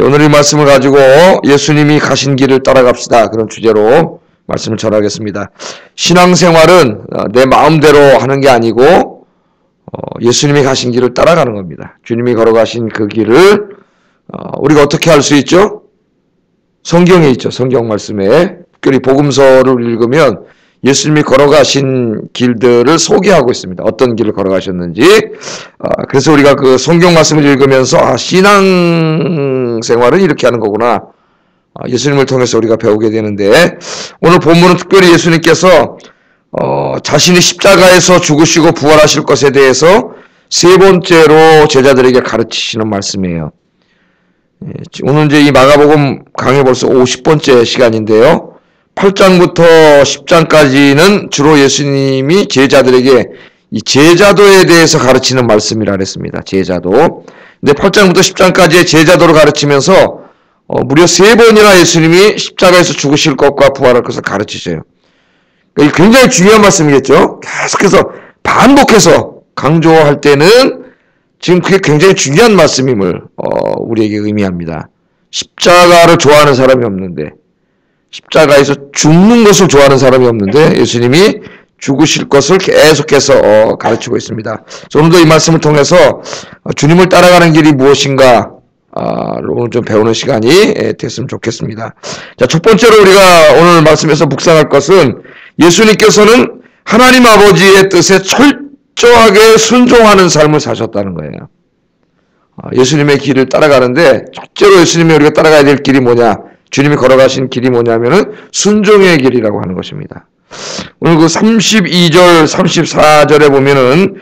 오늘 이 말씀을 가지고 예수님이 가신 길을 따라갑시다. 그런 주제로 말씀을 전하겠습니다. 신앙생활은 내 마음대로 하는 게 아니고 예수님이 가신 길을 따라가는 겁니다. 주님이 걸어가신 그 길을 우리가 어떻게 할 수 있죠? 성경에 있죠. 성경 말씀에 특별히 복음서를 읽으면 예수님이 걸어가신 길들을 소개하고 있습니다. 어떤 길을 걸어가셨는지. 그래서 우리가 그 성경 말씀을 읽으면서 신앙생활은 이렇게 하는 거구나. 예수님을 통해서 우리가 배우게 되는데, 오늘 본문은 특별히 예수님께서 자신이 십자가에서 죽으시고 부활하실 것에 대해서 세 번째로 제자들에게 가르치시는 말씀이에요. 오늘 이제 이 마가복음 강의 벌써 50번째 시간인데요. 8장부터 10장까지는 주로 예수님이 제자들에게 이 제자도에 대해서 가르치는 말씀이라 그랬습니다. 제자도. 근데 8장부터 10장까지의 제자도를 가르치면서 무려 3번이나 예수님이 십자가에서 죽으실 것과 부활할 것을 가르치셔요. 그러니까 굉장히 중요한 말씀이겠죠. 계속해서 반복해서 강조할 때는 지금 그게 굉장히 중요한 말씀임을 우리에게 의미합니다. 십자가를 좋아하는 사람이 없는데, 십자가에서 죽는 것을 좋아하는 사람이 없는데 예수님이 죽으실 것을 계속해서 가르치고 있습니다. 오늘도 이 말씀을 통해서 주님을 따라가는 길이 무엇인가 오늘 좀 배우는 시간이 됐으면 좋겠습니다. 자, 첫 번째로 우리가 오늘 말씀에서 묵상할 것은 예수님께서는 하나님 아버지의 뜻에 철저하게 순종하는 삶을 사셨다는 거예요. 예수님의 길을 따라가는데 첫째로 예수님이 우리가 따라가야 될 길이 뭐냐? 주님이 걸어가신 길이 뭐냐면은 순종의 길이라고 하는 것입니다. 오늘 그 32절, 34절에 보면은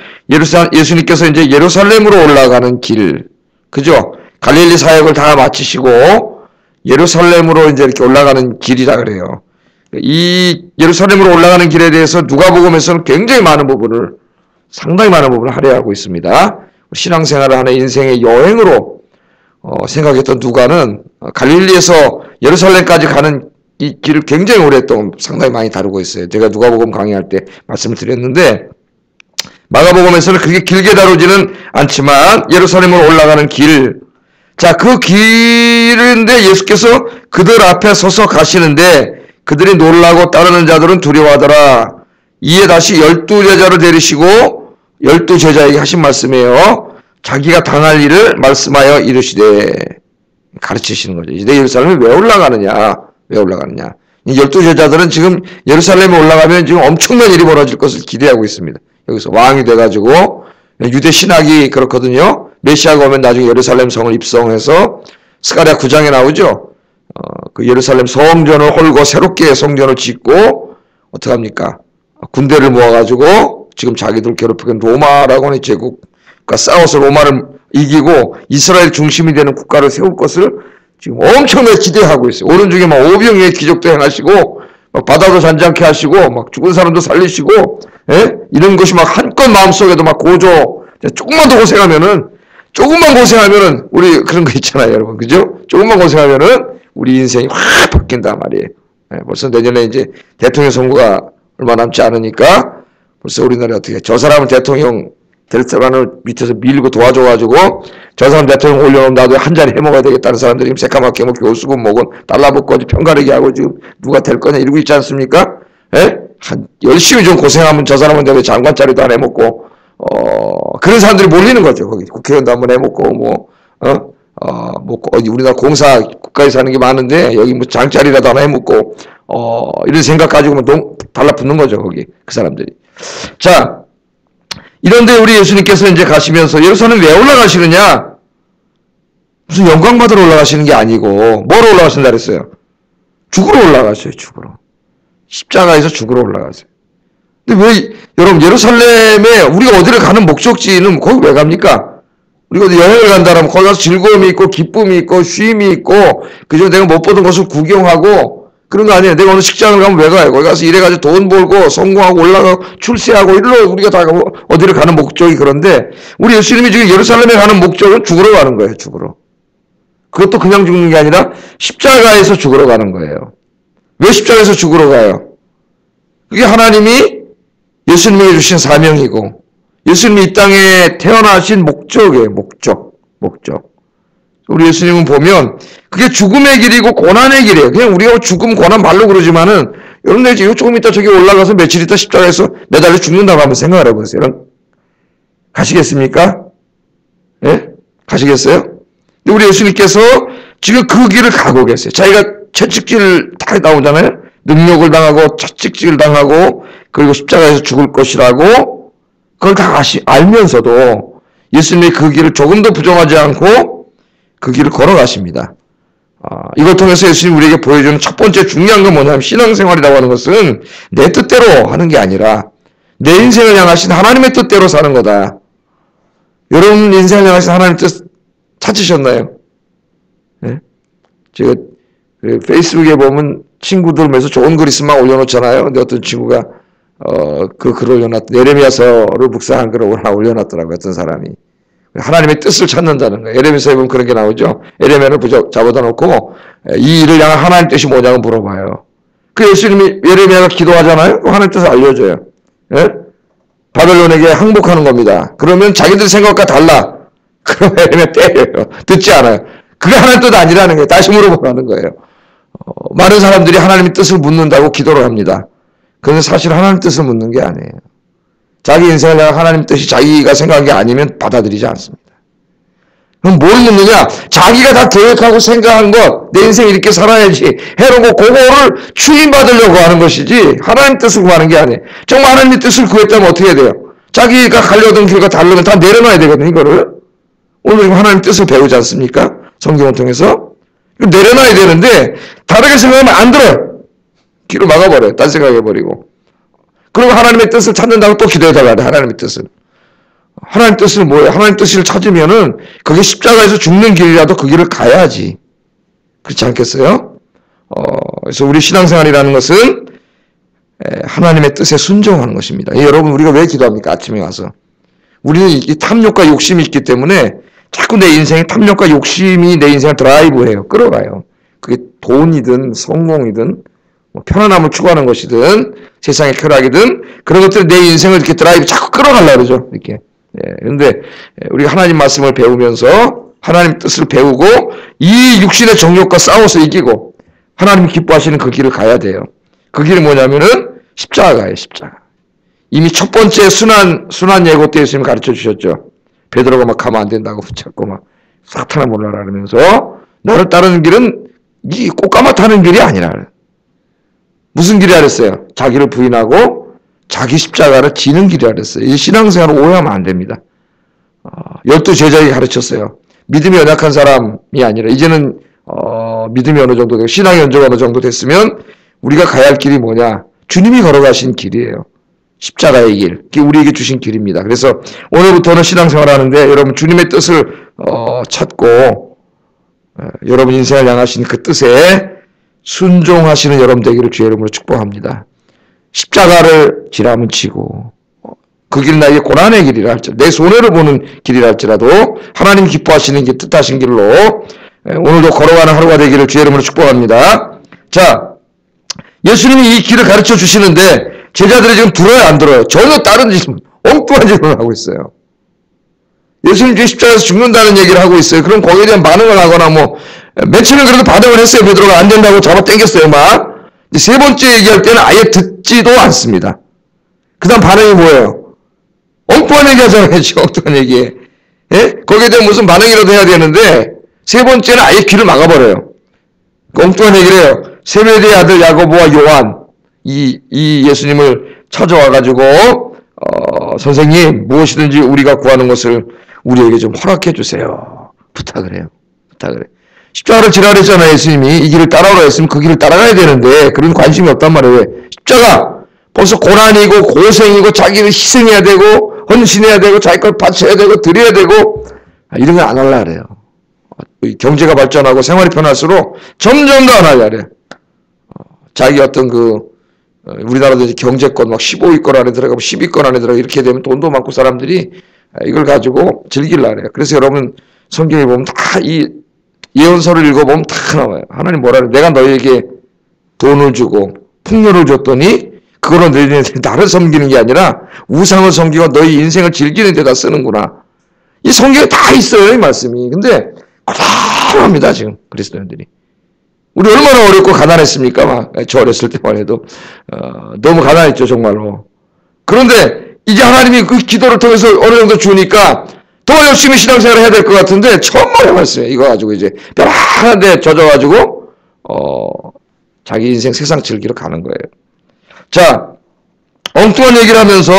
예수님께서 이제 예루살렘으로 올라가는 길, 그죠? 갈릴리 사역을 다 마치시고 예루살렘으로 이제 이렇게 올라가는 길이라 그래요. 이 예루살렘으로 올라가는 길에 대해서 누가복음에서는 굉장히 많은 부분을, 상당히 많은 부분을 할애하고 있습니다. 신앙생활을 하는 인생의 여행으로 생각했던 누가는 갈릴리에서 예루살렘까지 가는 이 길을 굉장히 오랫동안 상당히 많이 다루고 있어요. 제가 누가복음 강의할 때 말씀을 드렸는데, 마가복음에서는 그렇게 길게 다루지는 않지만 예루살렘으로 올라가는 길, 자, 그 길인데 예수께서 그들 앞에 서서 가시는데 그들이 놀라고 따르는 자들은 두려워하더라. 이에 다시 12제자를 데리시고 12제자에게 하신 말씀이에요. 자기가 당할 일을 말씀하여 이르시되, 가르치시는 거죠. 이제 예루살렘에 왜 올라가느냐? 왜 올라가느냐? 이 12제자들은 지금 예루살렘에 올라가면 지금 엄청난 일이 벌어질 것을 기대하고 있습니다. 여기서 왕이 돼가지고, 유대 신학이 그렇거든요. 메시아가 오면 나중에 예루살렘 성을 입성해서, 스가랴 9장에 나오죠. 그 예루살렘 성전을 헐고 새롭게 성전을 짓고, 어떡합니까? 군대를 모아가지고, 지금 자기들 괴롭히는 로마라고 하는 제국과 싸워서 로마를 이기고 이스라엘 중심이 되는 국가를 세울 것을 지금 엄청나게 기대하고 있어요. 오는 중에 막 오병이의 기적도 행하시고, 막 바다도 잔잔케 하시고, 막 죽은 사람도 살리시고, 이런 것이 막 한껏 마음속에도 막 고조, 조금만 고생하면은, 우리 그런 거 있잖아요, 여러분. 그죠? 조금만 고생하면은, 우리 인생이 확 바뀐단 말이에요. 벌써 내년에 이제 대통령 선거가 얼마 남지 않으니까, 벌써 우리나라 어떻게, 저 사람은 대통령 될 사람을 밑에서 밀고 도와줘가지고, 저 사람 대통령 올려놓으면 나도 한 잔 해먹어야 되겠다는 사람들이 지금 새까맣게 뭐 교수고 뭐고 달라붙고 편가르기 하고 지금 누가 될 거냐 이러고 있지 않습니까? 열심히 좀 고생하면 저 사람은 왜 장관 자리도 안 해먹고, 그런 사람들이 몰리는 거죠. 거기 국회의원도 한번 해먹고, 우리나라 공사 국가에서 하는 게 많은데, 여기 뭐 장자리라도 하나 해먹고, 이런 생각 가지고 달라붙는 거죠, 거기. 그 사람들이. 자, 이런데 우리 예수님께서 이제 가시면서 예루살렘 왜 올라가시느냐? 무슨 영광 받으러 올라가시는 게 아니고, 뭐로 올라가신다 그랬어요? 죽으러 올라가셔요, 죽으러. 십자가에서 죽으러 올라가세요. 근데 왜, 여러분, 예루살렘에 우리가 어디를 가는 목적지는 거기 왜 갑니까? 우리가 어디 여행을 간다라면 거기 가서 즐거움이 있고, 기쁨이 있고, 쉼이 있고, 그저 내가 못 보던 것을 구경하고, 그런 거 아니에요. 내가 어느 식장을 가면 왜 가요? 거기 가서 일해가지고 돈 벌고, 성공하고, 올라가고, 출세하고, 이리로 우리가 다 어디를 가는 목적이 그런데, 우리 예수님이 지금 예루살렘에 가는 목적은 죽으러 가는 거예요, 죽으러. 그것도 그냥 죽는 게 아니라, 십자가에서 죽으러 가는 거예요. 왜 십자가에서 죽으러 가요? 그게 하나님이 예수님에게 주신 사명이고, 예수님이 이 땅에 태어나신 목적이에요, 목적. 우리 예수님은 보면 그게 죽음의 길이고 고난의 길이에요. 그냥 우리가 죽음, 고난 말로 그러지만은 여러분들 이제 조금 있다 저기 올라가서 며칠 있다 십자가에서 매달려 죽는다고 한번 생각을 해보세요. 가시겠습니까? 예? 가시겠어요? 근데 우리 예수님께서 지금 그 길을 가고 계세요. 자기가 채찍질 다 나오잖아요. 능력을 당하고 채찍질 당하고 그리고 십자가에서 죽을 것이라고 그걸 다 알면서도 예수님이 그 길을 조금도 부정하지 않고 그 길을 걸어가십니다. 이걸 통해서 예수님이 우리에게 보여주는 첫 번째 중요한 건 뭐냐면 신앙생활이라고 하는 것은 내 뜻대로 하는 게 아니라 내 인생을 향하신 하나님의 뜻대로 사는 거다. 여러분 인생을 향하신 하나님의 뜻 찾으셨나요? 네? 제가 페이스북에 보면 친구들 면서 좋은 글 있으면 올려놓잖아요. 근데 어떤 친구가 그 글을 올려놨더니 예레미야서를 묵상한 글을 하나 올려놨더라고요. 어떤 사람이. 하나님의 뜻을 찾는다는 거예요. 예레미야서에 보면 그런 게 나오죠. 예레미야를 잡아다 놓고 이 일을 향한 하나님 뜻이 뭐냐고 물어봐요. 그 예수님이 예레미야가 기도하잖아요. 하나님 뜻을 알려줘요. 예? 바벨론에게 항복하는 겁니다. 그러면 자기들 생각과 달라. 그러면 예레미야 때려요. 듣지 않아요. 그게 하나님 뜻 아니라는 거예요. 다시 물어보라는 거예요. 많은 사람들이 하나님의 뜻을 묻는다고 기도를 합니다. 그런데 사실 하나님 뜻을 묻는 게 아니에요. 자기 인생을 향한 하나님 뜻이 자기가 생각한 게 아니면 받아들이지 않습니다. 그럼 뭘 묻느냐? 자기가 다 계획하고 생각한 것, 내 인생 이렇게 살아야지 해놓고 그거를 추인받으려고 하는 것이지 하나님 뜻을 구하는 게 아니에요. 정말 하나님의 뜻을 구했다면 어떻게 해야 돼요? 자기가 가려던 길과 다르면 다 내려놔야 되거든요. 이거를. 오늘 하나님 뜻을 배우지 않습니까? 성경을 통해서. 내려놔야 되는데 다르게 생각하면 안 들어요. 길을 막아버려요. 딴 생각해버리고. 그리고 하나님의 뜻을 찾는다고 또 기도해달라요. 하나님의 뜻을. 하나님 뜻을 뭐예요? 하나님 뜻을 찾으면은 그게 십자가에서 죽는 길이라도 그 길을 가야지. 그렇지 않겠어요? 그래서 우리 신앙생활이라는 것은 하나님의 뜻에 순종하는 것입니다. 여러분 우리가 왜 기도합니까? 아침에 와서. 우리는 이 탐욕과 욕심이 있기 때문에 자꾸 내 인생에 탐욕과 욕심이 내 인생을 드라이브해요. 끌어가요. 그게 돈이든 성공이든 뭐 편안함을 추구하는 것이든 세상의 쾌락이든 그런 것들을 내 인생을 이렇게 드라이브 자꾸 끌어가려고 그러죠. 이렇게. 그런데 우리가 하나님 말씀을 배우면서 하나님 뜻을 배우고 이 육신의 정욕과 싸워서 이기고 하나님이 기뻐하시는 그 길을 가야 돼요. 그 길이 뭐냐면은 십자가예요. 십자가. 이미 첫 번째 순환 예고 때 예수님이 가르쳐 주셨죠. 베드로가 막 가면 안 된다고 붙잡고 막 사탄아 몰라라 그러면서 나를 따르는 길은 이 꽃가마 타는 길이 아니라 무슨 길이라 그랬어요? 자기를 부인하고 자기 십자가를 지는 길이라 그랬어요. 이 신앙생활을 오해하면 안 됩니다. 12제자에게 가르쳤어요. 믿음이 연약한 사람이 아니라 이제는 믿음이 어느 정도 되고 신앙의 연조가 어느 정도 됐으면 우리가 가야 할 길이 뭐냐? 주님이 걸어가신 길이에요. 십자가의 길, 그게 우리에게 주신 길입니다. 그래서 오늘부터는 신앙생활 하는데 여러분 주님의 뜻을 찾고 여러분 인생을 향하신 그 뜻에 순종하시는 여러분 되기를 주의 이름으로 축복합니다. 십자가를 지라면 치고 그 길은 나에게 고난의 길이라 할지라도 내 손해를 보는 길이라 할지라도 하나님 기뻐하시는 길 뜻하신 길로 오늘도 걸어가는 하루가 되기를 주의 이름으로 축복합니다. 자, 예수님이 이 길을 가르쳐 주시는데 제자들이 지금 들어요 안 들어요? 전혀 다른 지금 엉뚱한 질문을 하고 있어요. 예수님 뒤에 십자가에서 죽는다는 얘기를 하고 있어요. 그럼 거기에 대한 반응을 하거나 뭐 맨 처음에 그래도 반응을 했어요. 베드로가 안 된다고 잡아 당겼어요 막. 세 번째 얘기할 때는 아예 듣지도 않습니다. 그 다음 반응이 뭐예요? 엉뚱한 얘기 하잖아요. 지금 엉뚱한 얘기. 예? 거기에 대한 무슨 반응이라도 해야 되는데 세 번째는 아예 귀를 막아버려요. 엉뚱한 얘기를 해요. 세베대의 아들 야고보와 요한 이 예수님을 찾아와가지고 선생님 무엇이든지 우리가 구하는 것을 우리에게 좀 허락해 주세요. 부탁을 해요. 부탁을 해요. 십자가를 지라 그랬잖아요. 예수님이 이 길을 따라오라 했으면 그 길을 따라가야 되는데 그런 관심이 없단 말이에요. 왜? 십자가 벌써 고난이고 고생이고 자기를 희생해야 되고 헌신해야 되고 자기 걸 바쳐야 되고 드려야 되고 이런 거 안 하려고 그래요. 경제가 발전하고 생활이 편할수록 점점 더 안 하려고 그래요. 자기 어떤 우리나라도 이제 경제권 막 15위권 안에 들어가고 10위권 안에 들어가고 이렇게 되면 돈도 많고 사람들이 이걸 가지고 즐기려고 그래요. 그래서 여러분 성경에 보면 다 이 예언서를 읽어보면 다 나와요. 하나님 뭐라 그래요? 내가 너희에게 돈을 주고 풍요를 줬더니 그거로 너희들이 나를 섬기는 게 아니라 우상을 섬기고 너희 인생을 즐기는 데다 쓰는구나. 이 성경에 다 있어요. 이 말씀이. 근데 필요합니다, 지금 그리스도인들이. 우리 얼마나 어렵고 가난했습니까? 막 저 어렸을 때만 해도 너무 가난했죠, 정말로. 그런데 이제 하나님이 그 기도를 통해서 어느 정도 주니까 더 열심히 신앙생활을 해야 될 것 같은데 천만의 말씀이에요. 이거 가지고 이제 별 하나인데 젖어가지고 자기 인생 세상 즐기러 가는 거예요. 자, 엉뚱한 얘기를 하면서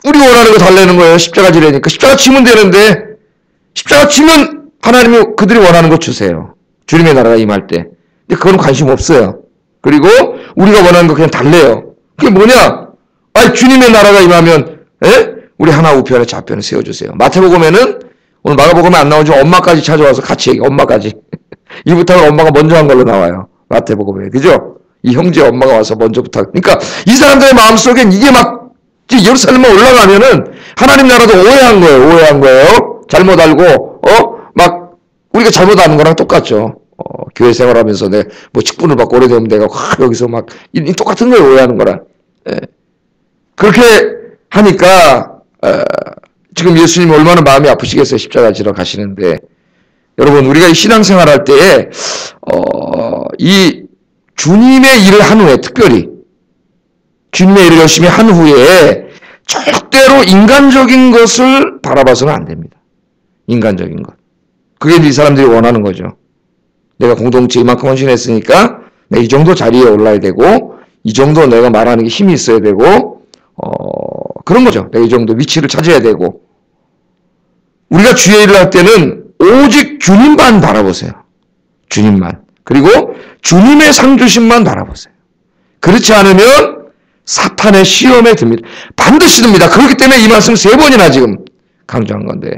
우리 원하는 거 달래는 거예요. 십자가 지려니까. 십자가 지면 되는데 십자가 지면 하나님이 그들이 원하는 거 주세요. 주님의 나라가 임할 때. 근데 그건 관심 없어요. 그리고 우리가 원하는 거 그냥 달래요. 그게 뭐냐? 주님의 나라가 임하면 우리 하나 우편에 좌편에 세워주세요. 마태복음에는 오늘 마가복음에 안 나오지만 엄마까지 찾아와서 같이 얘기. 엄마까지. 이 부탁을 엄마가 먼저 한 걸로 나와요. 마태복음에. 그죠? 이 형제 엄마가 와서 먼저 부탁. 그러니까 이 사람들의 마음속엔 이게 막 예루살렘만 올라가면은 하나님 나라도 오해한 거예요. 잘못 알고 막 우리가 잘못 아는 거랑 똑같죠. 교회 생활하면서 뭐 직분을 받고 오래되면 내가 여기서 막 똑같은 거예요. 오해하는 거랑. 그렇게 하니까 지금 예수님이 얼마나 마음이 아프시겠어요. 십자가 지러 가시는데. 여러분, 우리가 이 신앙생활 할 때에 이 주님의 일을 한 후에, 특별히 주님의 일을 열심히 한 후에 절대로 인간적인 것을 바라봐서는 안 됩니다. 인간적인 것. 그게 이 사람들이 원하는 거죠. 내가 공동체 이만큼 헌신했으니까 내가 이 정도 자리에 올라야 되고, 이 정도 내가 말하는 게 힘이 있어야 되고, 그런 거죠. 내가 이 정도 위치를 차지해야 되고. 우리가 주의 일을 할 때는 오직 주님만 바라보세요. 주님만. 그리고 주님의 상 주심만 바라보세요. 그렇지 않으면 사탄의 시험에 듭니다. 반드시 듭니다. 그렇기 때문에 이 말씀 3번이나 지금 강조한 건데.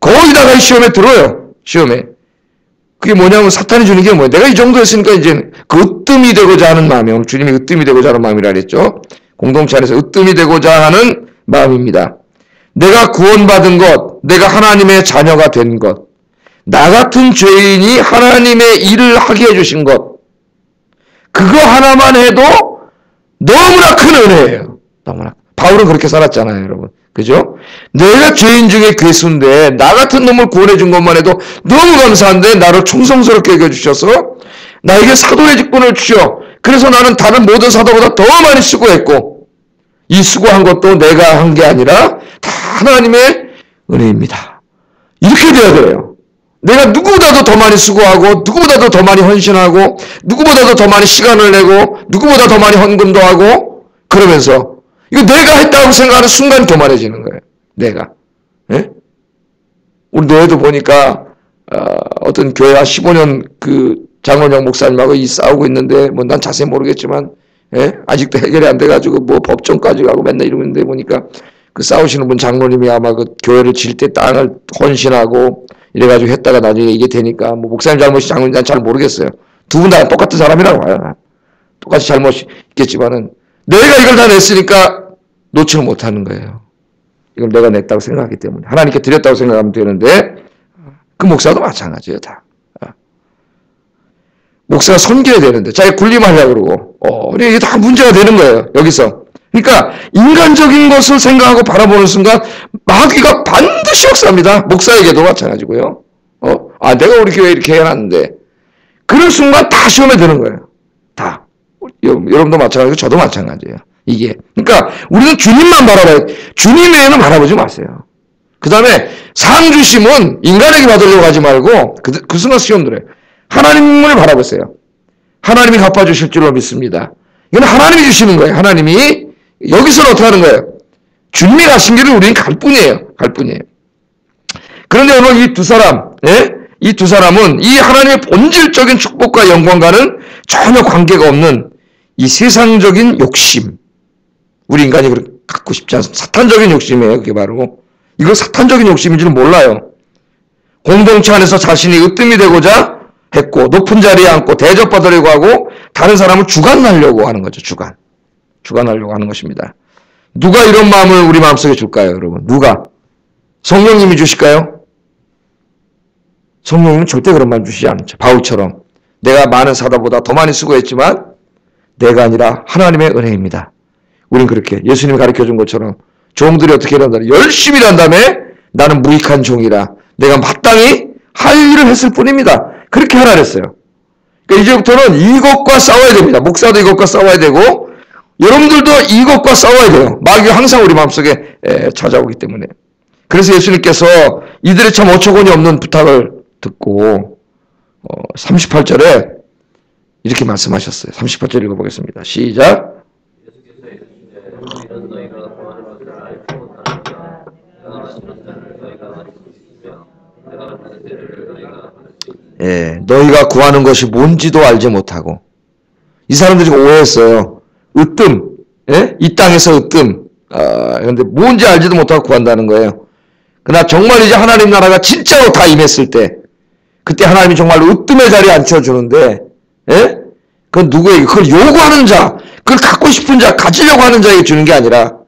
거의 다가 이 시험에 들어요. 시험에. 그게 뭐냐면 사탄이 주는 게 뭐예요? 내가 이 정도 했으니까 이제 그 으뜸이 되고자 하는 마음이, 오늘 주님이 으뜸이 되고자 하는 마음이라 그랬죠. 공동체 안에서 으뜸이 되고자 하는 마음입니다. 내가 구원받은 것, 내가 하나님의 자녀가 된 것, 나 같은 죄인이 하나님의 일을 하게 해주신 것, 그거 하나만 해도 너무나 큰 은혜예요. 너무나. 바울은 그렇게 살았잖아요, 여러분. 그죠? 내가 죄인 중에 괴수인데 나 같은 놈을 구원해 준 것만 해도 너무 감사한데 나를 충성스럽게 여겨주셔서 나에게 사도의 직분을 주셔. 그래서 나는 다른 모든 사도보다 더 많이 수고했고, 이 수고한 것도 내가 한 게 아니라 다 하나님의 은혜입니다. 이렇게 돼야 돼요. 내가 누구보다도 더 많이 수고하고, 누구보다도 더 많이 헌신하고, 누구보다도 더 많이 시간을 내고, 누구보다 더 많이 헌금도 하고, 그러면서 이거 내가 했다고 생각하는 순간 교만해지는 거예요. 내가. 예? 우리 노예도 보니까 어떤 교회 한 15년 그 장원영 목사님하고 싸우고 있는데, 뭐 난 자세히 모르겠지만, 예? 아직도 해결이 안 돼가지고 뭐 법정까지 가고 맨날 이러고 있는데 보니까 그 싸우시는 분 장로님이 아마 그 교회를 질 때 땅을 헌신하고 이래가지고 했다가 나중에 이게 되니까 뭐 목사님 잘못이 장로님 난 잘 모르겠어요. 두 분 다 똑같은 사람이라고 봐요. 똑같이 잘못이 있겠지만은 내가 이걸 다 냈으니까 놓지를 못하는 거예요. 이걸 내가 냈다고 생각하기 때문에 하나님께 드렸다고 생각하면 되는데 그 목사도 마찬가지예요. 다. 목사가 섬겨야 되는데 자기 군림하려고 그러고 이게 다 문제가 되는 거예요. 여기서. 그러니까 인간적인 것을 생각하고 바라보는 순간 마귀가 반드시 역사합니다. 목사에게도 마찬가지고요. 내가 우리 교회 이렇게 해놨는데 그런 순간 다 시험에 드는 거예요. 다. 여러분도 마찬가지고 저도 마찬가지예요. 이게. 그러니까 우리는 주님만 바라봐요. 주님 외에는 바라보지 마세요. 그 다음에 상 주심은 인간에게 받으려고 하지 말고 그 순간 시험 들어요. 하나님을 바라보세요. 하나님이 갚아주실 줄로 믿습니다. 이건 하나님이 주시는 거예요. 하나님이. 여기서는 어떻게 하는 거예요? 주님이 가신 길을 우리는 갈 뿐이에요. 갈 뿐이에요. 그런데 오늘 이 두 사람, 이 두 사람은 이 하나님의 본질적인 축복과 영광과는 전혀 관계가 없는 이 세상적인 욕심. 우리 인간이 그렇게 갖고 싶지 않습니다. 사탄적인 욕심이에요. 그게 바로. 이거 사탄적인 욕심인지는 몰라요. 공동체 안에서 자신이 으뜸이 되고자 했고 높은 자리에 앉고 대접받으려고 하고 다른 사람을 주관하려고 하는 거죠. 주관하려고 하는 것입니다. 누가 이런 마음을 우리 마음속에 줄까요, 여러분? 누가? 성령님이 주실까요? 성령님은 절대 그런 마음 주시지 않죠. 바울처럼 내가 많은 사도보다 더 많이 수고했지만 내가 아니라 하나님의 은혜입니다. 우린 그렇게 예수님이 가르쳐준 것처럼 종들이 어떻게 일한다? 열심히 일한 다음에 나는 무익한 종이라 내가 마땅히 할 일을 했을 뿐입니다. 그렇게 하라 그랬어요. 그러니까 이제부터는 이것과 싸워야 됩니다. 목사도 이것과 싸워야 되고 여러분들도 이것과 싸워야 돼요. 마귀가 항상 우리 마음속에 찾아오기 때문에. 그래서 예수님께서 이들의 참 어처구니 없는 부탁을 듣고 38절에 이렇게 말씀하셨어요. 38절 읽어보겠습니다. 시작. 너희가 구하는 것이 뭔지도 알지 못하고. 이 사람들이 오해했어요. 으뜸, 이 땅에서 으뜸. 그런데 뭔지 알지도 못하고 구한다는 거예요. 그러나 정말 이제 하나님 나라가 진짜로 다 임했을 때, 그때 하나님이 정말 으뜸의 자리에 앉혀주는데, 그건 누구에게? 그걸 요구하는 자, 그걸 갖고 싶은 자, 가지려고 하는 자에게 주는 게 아니라,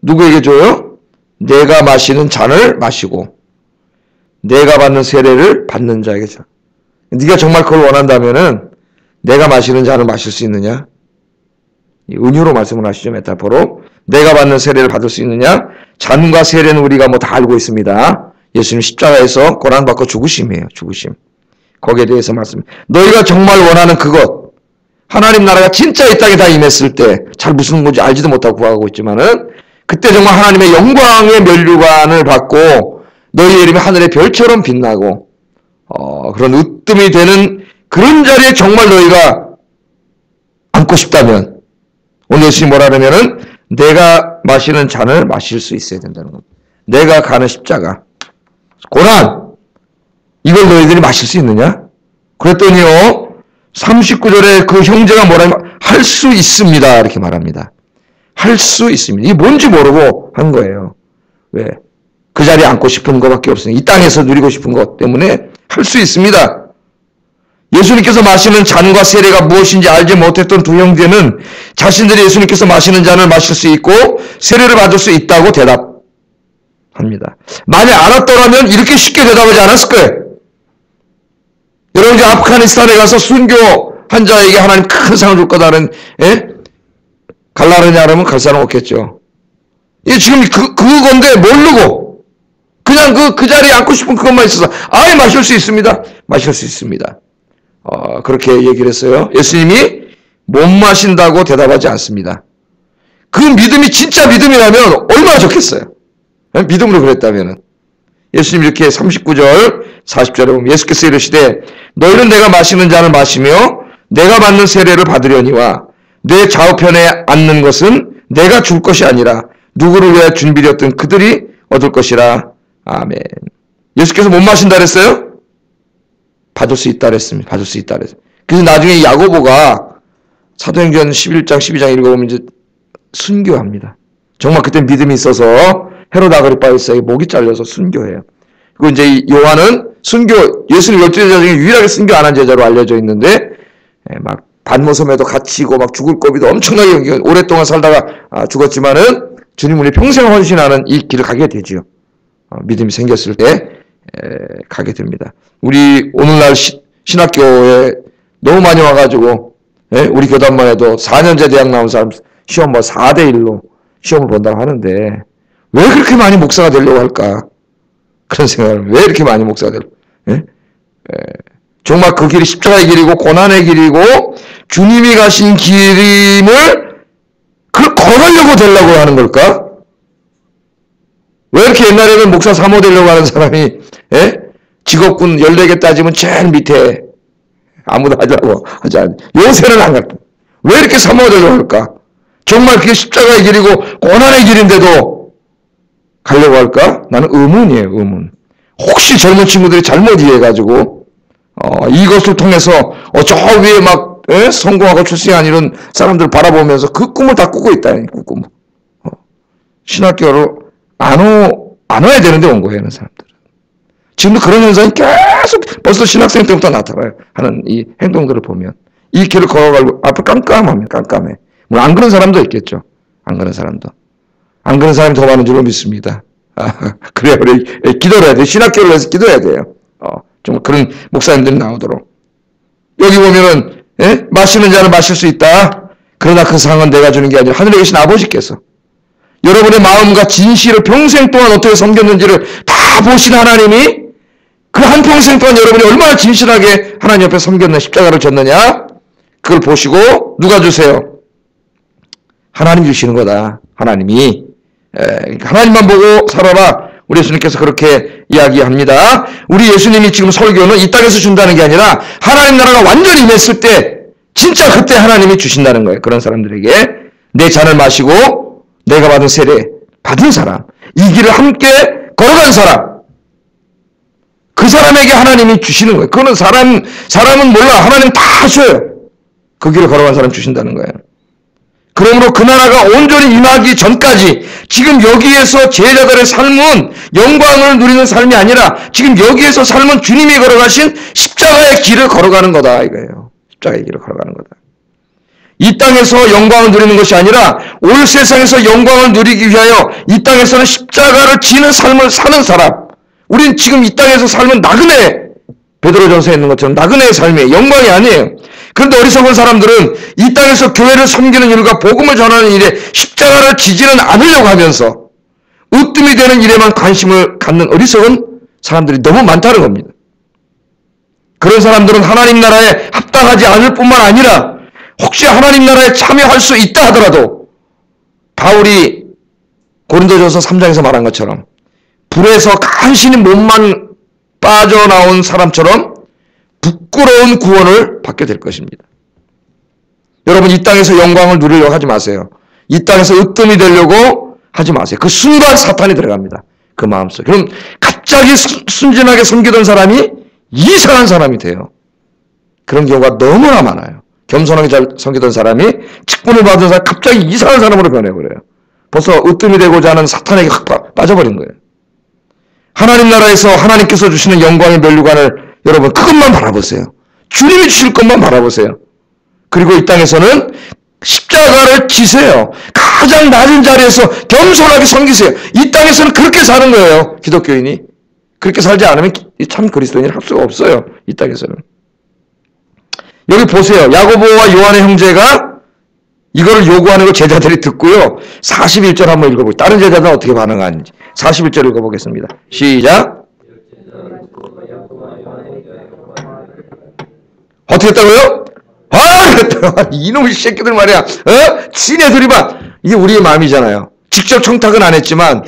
누구에게 줘요? 내가 마시는 잔을 마시고, 내가 받는 세례를 받는 자에게 줘. 네가 정말 그걸 원한다면은, 내가 마시는 잔을 마실 수 있느냐? 은유로 말씀을 하시죠, 메타포로. 내가 받는 세례를 받을 수 있느냐? 잔과 세례는 우리가 뭐 다 알고 있습니다. 예수님 십자가에서 고난받고 죽으심이에요. 죽으심. 거기에 대해서 말씀. 너희가 정말 원하는 그것. 하나님 나라가 진짜 이 땅에 다 임했을 때 잘 무슨 건지 알지도 못하고 구하고 있지만은 그때 정말 하나님의 영광의 면류관을 받고 너희의 이름이 하늘의 별처럼 빛나고 그런 으뜸이 되는 그런 자리에 정말 너희가 앉고 싶다면 오늘 예수님이 뭐라 하냐면은 내가 마시는 잔을 마실 수 있어야 된다는 겁니다. 내가 가는 십자가, 고난, 이걸 너희들이 마실 수 있느냐? 그랬더니요, 39절에 그 형제가 뭐라면 할 수 있습니다. 이렇게 말합니다. 할 수 있습니다. 이게 뭔지 모르고 한 거예요. 왜? 그 자리에 앉고 싶은 것밖에 없으니 이 땅에서 누리고 싶은 것 때문에 할 수 있습니다. 예수님께서 마시는 잔과 세례가 무엇인지 알지 못했던 두 형제는 자신들이 예수님께서 마시는 잔을 마실 수 있고 세례를 받을 수 있다고 대답합니다. 만약 알았더라면 이렇게 쉽게 대답하지 않았을 거예요. 여러분, 아프가니스탄에 가서 순교한 자에게 하나님 큰 상을 줄 거다는, 갈라느냐 하면 갈 사람 없겠죠. 이 지금 그건데 모르고 그냥 그 자리에 앉고 싶은 그것만 있어서 아예 마실 수 있습니다. 마실 수 있습니다. 그렇게 얘기를 했어요. 예수님이 못 마신다고 대답하지 않습니다. 그 믿음이 진짜 믿음이라면 얼마나 좋겠어요. 믿음으로 그랬다면은. 예수님 이렇게 39절, 40절에 보면 예수께서 이르시되 너희는 내가 마시는 잔을 마시며 내가 받는 세례를 받으려니와 내 좌우편에 앉는 것은 내가 줄 것이 아니라 누구를 위하여 준비되었던 그들이 얻을 것이라. 아멘. 예수께서 못 마신다 그랬어요? 받을 수 있다 그랬습니다. 받을 수 있다 그랬어요. 그래서 나중에 야고보가 사도행전 11장, 12장 읽어보면 이제 순교합니다. 정말 그때 믿음이 있어서 헤롯 아그리파에게 목이 잘려서 순교해요. 그리고 이제 요한은 순교, 예수님 12제자 중에 유일하게 순교 안 한 제자로 알려져 있는데, 막 반모섬에도 갇히고 막 죽을 고비도 엄청나게 오랫동안 살다가 죽었지만은 주님을 평생 헌신하는 이 길을 가게 되지요. 믿음이 생겼을 때 가게 됩니다. 우리 오늘날 신학교에 너무 많이 와가지고, 우리 교단만 해도 4년제 대학 나온 사람 시험 뭐 4대1로 시험을 본다고 하는데, 왜 그렇게 많이 목사가 되려고 할까? 그런 생각을, 왜 이렇게 많이 목사가 되려고, 정말 그 길이 십자가의 길이고, 고난의 길이고, 주님이 가신 길임을, 그걸 걸으려고 되려고 하는 걸까? 왜 이렇게 옛날에는 목사 사모 되려고 하는 사람이, 직업군 14개 따지면 제일 밑에 아무도 하자고 하지 않 요새는 안 갈까? 왜 이렇게 사모 되려고 할까? 정말 그게 십자가의 길이고, 고난의 길인데도, 가려고 할까? 나는 의문이에요, 의문. 혹시 젊은 친구들이 잘못 이해해가지고, 이것을 통해서, 저 위에 막, 성공하고 출세한 이런 사람들 바라보면서 그 꿈을 다 꾸고 있다, 그 꿈을. 신학교로 안 와야 되는데 온 거예요, 이런 사람들은. 지금도 그런 현상이 계속 벌써 신학생 때부터 나타나요. 하는 이 행동들을 보면. 이 길을 걸어가고, 앞에 깜깜합니다, 깜깜해. 물론 안 그런 사람도 있겠죠. 안 그런 사람도. 안 그런 사람이 더 많은 줄로 믿습니다. 그래야 우리 기도를 해야 돼요. 신학교를 해서 기도해야 돼요. 좀 그런 목사님들이 나오도록. 여기 보면은, 마시는 자는 마실 수 있다. 그러나 그 상은 내가 주는 게 아니라 하늘에 계신 아버지께서 여러분의 마음과 진실을 평생 동안 어떻게 섬겼는지를 다 다 보신 하나님이 그 한평생 동안 여러분이 얼마나 진실하게 하나님 옆에 섬겼나, 십자가를 졌느냐, 그걸 보시고 누가 주세요? 하나님 주시는 거다. 하나님이. 하나님만 보고 살아라. 우리 예수님께서 그렇게 이야기합니다. 우리 예수님이 지금 설교는 이 땅에서 준다는 게 아니라 하나님 나라가 완전히 임했을 때 진짜 그때 하나님이 주신다는 거예요. 그런 사람들에게 내 잔을 마시고 내가 받은 세례 받은 사람, 이 길을 함께 걸어간 사람, 그 사람에게 하나님이 주시는 거예요. 그거는 사람은 몰라. 하나님 다 하셔요. 그 길을 걸어간 사람 주신다는 거예요. 그러므로 그 나라가 온전히 임하기 전까지 지금 여기에서 제자들의 삶은 영광을 누리는 삶이 아니라 지금 여기에서 삶은 주님이 걸어가신 십자가의 길을 걸어가는 거다 이거예요. 십자가의 길을 걸어가는 거다. 이 땅에서 영광을 누리는 것이 아니라 올 세상에서 영광을 누리기 위하여 이 땅에서는 십자가를 지는 삶을 사는 사람. 우린 지금 이 땅에서 삶은 나그네, 베드로전서에 있는 것처럼 나그네의 삶이에요. 영광이 아니에요. 그런데 어리석은 사람들은 이 땅에서 교회를 섬기는 일과 복음을 전하는 일에 십자가를 지지는 않으려고 하면서 으뜸이 되는 일에만 관심을 갖는 어리석은 사람들이 너무 많다는 겁니다. 그런 사람들은 하나님 나라에 합당하지 않을 뿐만 아니라 혹시 하나님 나라에 참여할 수 있다 하더라도 바울이 고린도전서 3장에서 말한 것처럼 불에서 간신히 몸만 빠져나온 사람처럼 부끄러운 구원을 받게 될 것입니다. 여러분, 이 땅에서 영광을 누리려고 하지 마세요. 이 땅에서 으뜸이 되려고 하지 마세요. 그 순간 사탄이 들어갑니다. 그 마음속에. 그럼 갑자기 순진하게 섬기던 사람이 이상한 사람이 돼요. 그런 경우가 너무나 많아요. 겸손하게 잘 섬기던 사람이 직분을 받은 사람이 갑자기 이상한 사람으로 변해버려요. 벌써 으뜸이 되고자 하는 사탄에게 확 빠져버린 거예요. 하나님 나라에서 하나님께서 주시는 영광의 면류관을 여러분 그것만 바라보세요. 주님이 주실 것만 바라보세요. 그리고 이 땅에서는 십자가를 지세요. 가장 낮은 자리에서 겸손하게 섬기세요. 이 땅에서는 그렇게 사는 거예요. 기독교인이. 그렇게 살지 않으면 참 그리스도인을 할 수가 없어요. 이 땅에서는. 여기 보세요. 야고보와 요한의 형제가 이거를 요구하는 걸 제자들이 듣고요. 41절 한번 읽어보고 다른 제자들은 어떻게 반응하는지 41절 읽어보겠습니다. 시작. 어떻게 했다고요? 이놈의 새끼들 말이야. 지네들이 봐. 이게 우리의 마음이잖아요. 직접 청탁은 안 했지만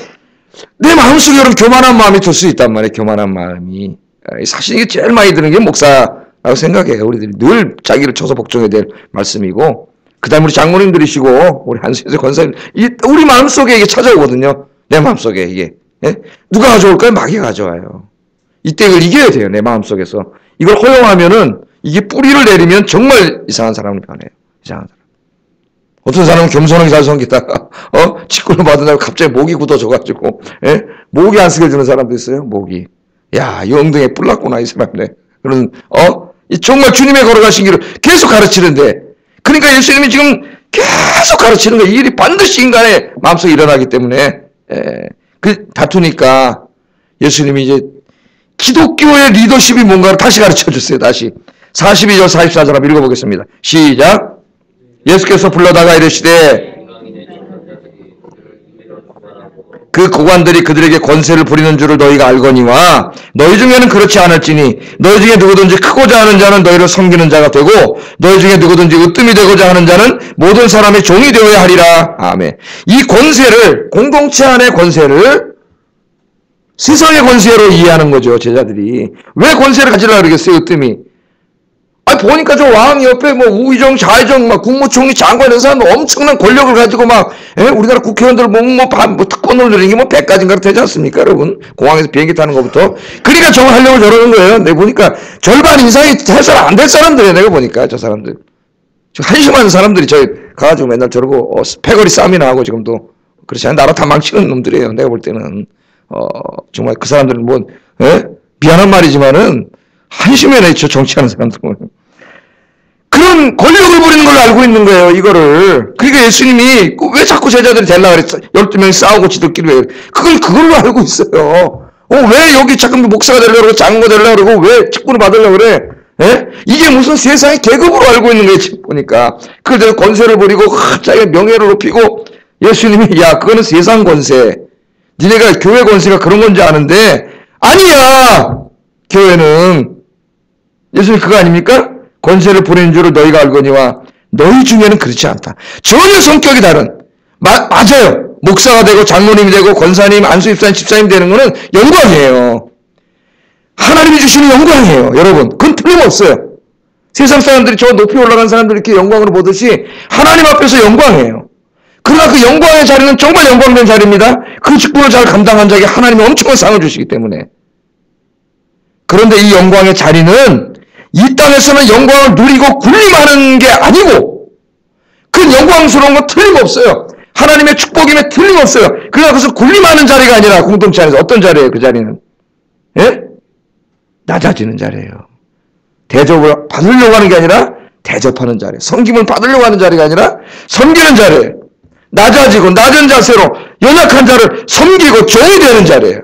내 마음속에 여러분 교만한 마음이 들 수 있단 말이에요. 교만한 마음이. 사실 이게 제일 많이 드는 게 목사라고 생각해요. 우리들이 늘 자기를 쳐서 복종해야 될 말씀이고 그 다음 우리 장모님들이시고 우리 한수에서 권사님 우리 마음속에 이게 찾아오거든요. 내 마음속에 이게. 누가 가져올까요? 마귀가 가져와요. 이때 이걸 이겨야 돼요. 내 마음속에서. 이걸 허용하면은 이게 뿌리를 내리면 정말 이상한 사람으로 변해요. 이상한 사람. 어떤 사람은 겸손하게 잘 섬기다가 직분을 받으려고 갑자기 목이 굳어져가지고 목이 안 쓰겨지는 사람도 있어요. 목이. 야, 이 엉덩이에 뿔 났구나 이 사람네. 그런 정말 주님의 걸어가신 길을 계속 가르치는데 그러니까 예수님이 지금 계속 가르치는 거예요. 이 일이 반드시 인간의 마음속에 일어나기 때문에 그 다투니까 예수님이 이제 기독교의 리더십이 뭔가를 다시 가르쳐 주세요. 다시 42절 44절 한번 읽어보겠습니다. 시작. 예수께서 불러다가 이르시되 그 고관들이 그들에게 권세를 부리는 줄을 너희가 알거니와 너희 중에는 그렇지 않을지니 너희 중에 누구든지 크고자 하는 자는 너희를 섬기는 자가 되고 너희 중에 누구든지 으뜸이 되고자 하는 자는 모든 사람의 종이 되어야 하리라. 아멘. 이 권세를 공동체 안의 권세를 세상의 권세로 이해하는 거죠. 제자들이. 왜 권세를 가지려고 그러겠어요. 으뜸이. 보니까 저 왕 옆에 뭐 우의정, 좌의정, 막 국무총리, 장관 이런 사람들 엄청난 권력을 가지고 막 우리나라 국회의원들 뭐 특권을 누리는 게 뭐 100가지인가 되지 않습니까, 여러분? 공항에서 비행기 타는 것부터. 그러니까 저걸 하려고 저러는 거예요. 내가 보니까 절반 이상이 해설 안 될 사람들이에요. 내가 보니까 저 사람들. 저 한심한 사람들이 저 가가지고 맨날 저러고 패거리 싸움이나 하고 지금도 그렇지 않아요. 나라 다 망치는 놈들이에요. 내가 볼 때는 정말 그 사람들은 뭐 미안한 말이지만은 한심해네. 저 정치하는 사람들은. 그런 권력을 부리는 걸 알고 있는 거예요, 이거를. 그러니까 예수님이 왜 자꾸 제자들이 되려고 그랬어? 12명이 싸우고 지들끼리 왜. 그걸로 알고 있어요. 왜 여기 자꾸 목사가 되려고 그러고 장로 되려고 그러고 왜 직분을 받으려고 그래? 이게 무슨 세상의 계급으로 알고 있는 거예요, 지금 보니까. 그래서 권세를 부리고, 자기가 명예를 높이고, 예수님이, 야, 그거는 세상 권세. 니네가 교회 권세가 그런 건지 아는데 아니야. 교회는 예수님 그거 아닙니까? 권세를 보내는 줄을 너희가 알거니와 너희 중에는 그렇지 않다. 전혀 성격이 다른. 맞아요. 목사가 되고 장로님이 되고 권사님, 안수집사님, 집사님 되는 거는 영광이에요. 하나님이 주시는 영광이에요. 여러분, 그건 틀림없어요. 세상 사람들이 저 높이 올라간 사람들이 이렇게 영광으로 보듯이 하나님 앞에서 영광이에요. 그러나 그 영광의 자리는 정말 영광된 자리입니다. 그 직분을 잘 감당한 자에게 하나님이 엄청난 상을 주시기 때문에. 그런데 이 영광의 자리는 이 땅에서는 영광을 누리고 군림하는 게 아니고 그 영광스러운 건 틀림없어요. 하나님의 축복임에 틀림없어요. 그러나 그것은 군림하는 자리가 아니라 공동체 안에서 어떤 자리예요? 그 자리는? 예? 낮아지는 자리예요. 대접을 받으려고 하는 게 아니라 대접하는 자리. 섬김을 받으려고 하는 자리가 아니라 섬기는 자리예요. 낮아지고 낮은 자세로 연약한 자를 섬기고 종이 되는 자리예요.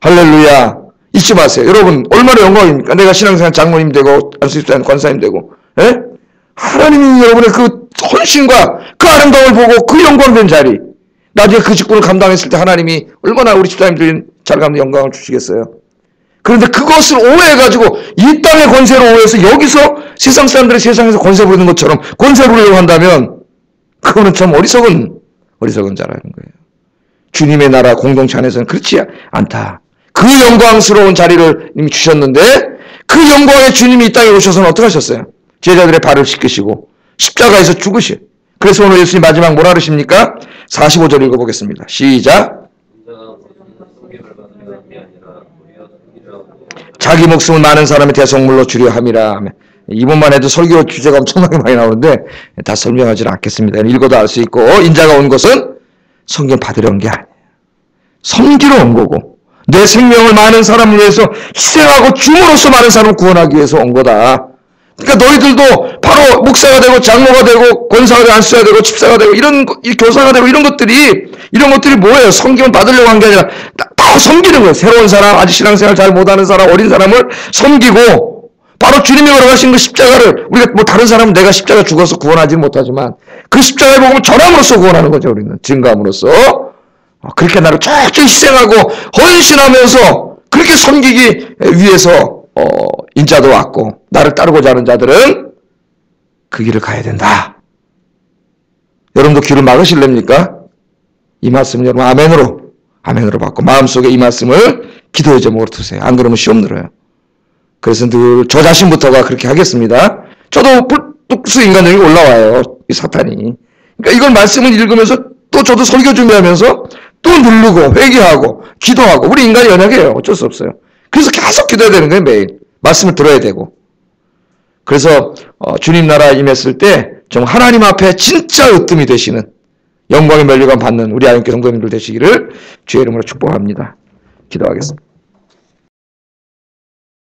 할렐루야. 잊지 마세요. 여러분 얼마나 영광입니까? 내가 신앙생활 장로님 되고 안수집사님 권사님 되고 하나님이 여러분의 그 헌신과 그 아름다움을 보고 그 영광된 자리 나중에 그 직분을 감당했을 때 하나님이 얼마나 우리 집사님들이 잘 감당 영광을 주시겠어요. 그런데 그것을 오해해가지고 이 땅의 권세로 오해해서 여기서 세상 사람들이 세상에서 권세 부리는 것처럼 권세 부리려고 한다면 그거는 참 어리석은 자라는 거예요. 주님의 나라 공동체 안에서는 그렇지 않다. 그 영광스러운 자리를 이미 주셨는데 그 영광의 주님이 이 땅에 오셔서는 어떻게 하셨어요? 제자들의 발을 씻기시고 십자가에서 죽으시. 그래서 오늘 예수님 마지막 뭐라 그러십니까? 45절 읽어보겠습니다. 시작. 자기 목숨을 많은 사람의 대속물로 주려 함이라. 이번만 해도 설교 주제가 엄청나게 많이 나오는데 다 설명하지는 않겠습니다. 읽어도 알 수 있고 인자가 온 것은 성경 받으려 온 게 아니에요. 섬기러 온 거고 내 생명을 많은 사람을 위해서 희생하고 줌으로써 많은 사람을 구원하기 위해서 온 거다. 그러니까 너희들도 바로 목사가 되고 장로가 되고 권사가 되고 안수가 되고 집사가 되고 이런 교사가 되고 이런 것들이 뭐예요? 섬김을 받으려고 한 게 아니라 다 섬기는 거예요. 새로운 사람, 아직 신앙생활 잘 못하는 사람, 어린 사람을 섬기고 바로 주님이 걸어가신 그 십자가를 우리가 뭐 다른 사람은 내가 십자가 죽어서 구원하지는 못하지만 그 십자가의 복음을 전함으로써 구원하는 거죠. 우리는 증거함으로써 그렇게 나를 쭉쭉 희생하고 헌신하면서 그렇게 섬기기 위해서 인자도 왔고 나를 따르고자 하는 자들은 그 길을 가야 된다. 여러분도 길을 막으실랍니까? 이 말씀 여러분 아멘으로 받고 마음속에 이 말씀을 기도의 제목으로 두세요. 안 그러면 시험 들어요. 그래서 늘 저 자신부터가 그렇게 하겠습니다. 저도 불뚝수 인간적이 올라와요. 이 사탄이. 그러니까 이걸 말씀을 읽으면서 또 저도 설교 준비하면서 또 누르고 회개하고 기도하고 우리 인간이 연약해요. 어쩔 수 없어요. 그래서 계속 기도해야 되는 거예요. 매일. 말씀을 들어야 되고. 그래서 주님 나라 임했을 때 정말 하나님 앞에 진짜 으뜸이 되시는 영광의 면류관 받는 우리 아영교 성도님들 되시기를 주의 이름으로 축복합니다. 기도하겠습니다.